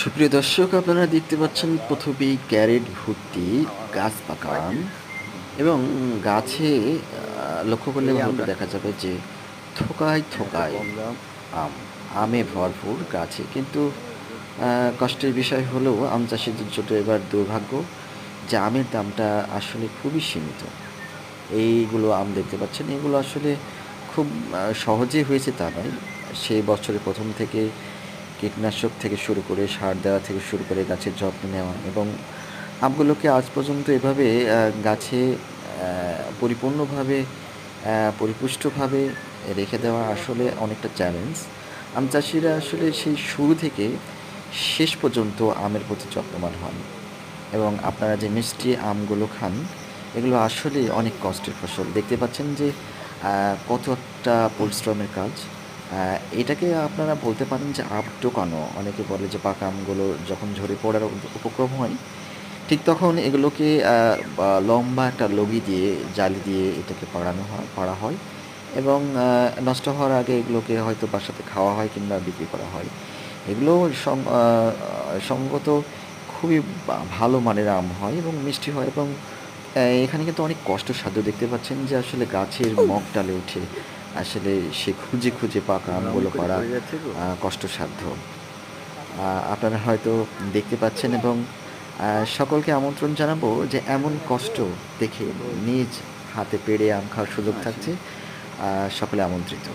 সুপ্রিয় দর্শক, আপনারা দেখতে পাচ্ছেন প্রথমেই ক্যারেট ভর্তি গাছ পাকা আম এবং গাছে লক্ষ্য করলে এই ভালো করে আমটা দেখা যাবে যে থোকায় এত থোকায় কম দাম। আম, আমে ভরপুর গাছে। কিন্তু কষ্টের বিষয় হলো আম চাষিদের জন্য এবার দুর্ভাগ্য যে আমের দামটা আসলে খুবই সীমিত। এইগুলো আম দেখতে পাচ্ছেন, এগুলো আসলে খুব সহজেই হয়েছে তা নয়। সেই বছরের প্রথম থেকে কীটনাশক থেকে শুরু করে সার দেওয়া থেকে শুরু করে গাছের যত্ন নেওয়া এবং আমগুলোকে আজ পর্যন্ত এভাবে গাছে পরিপূর্ণভাবে পরিপুষ্টভাবে রেখে দেওয়া আসলে অনেকটা চ্যালেঞ্জ। আম চাষিরা আসলে সেই শুরু থেকে শেষ পর্যন্ত আমের প্রতি যত্নবান হন এবং আপনারা যে মিষ্টি আমগুলো খান, এগুলো আসলেই অনেক কষ্টের ফসল। দেখতে পাচ্ছেন যে কত একটা পরিশ্রমের কাজ। এটাকে আপনারা বলতে পারেন যে আম টোকানো। অনেকে বলে যে পাকা আমগুলো যখন ঝরে পড়ার উপক্রম হয়, ঠিক তখন এগুলোকে লম্বা একটা লগি দিয়ে, জালি দিয়ে এটাকে পাড়া হয় এবং নষ্ট হওয়ার আগে এগুলোকে হয়তো বাসাতে খাওয়া হয় কিংবা বিক্রি করা হয়। এগুলো সম্ভবত খুবই ভালো মানের আম হয় এবং মিষ্টি হয় এবং এখানে কিন্তু অনেক কষ্টসাধ্য। দেখতে পাচ্ছেন যে আসলে গাছের মগডালে উঠে আসলে সে খুঁজে খুঁজে পাকা ব্রাউন আমগুলো করে পাড়া পড়ে যাচ্ছে গো। কষ্টসাধ্য। আপনারা হয়তো দেখতে পাচ্ছেন এবং সকলকে আমন্ত্রণ জানাবো যে এমন কষ্ট দেখে নিজ হাতে পেড়ে আম খাওয়ার সুযোগ আসেন। থাকছে। সকলে আমন্ত্রিত।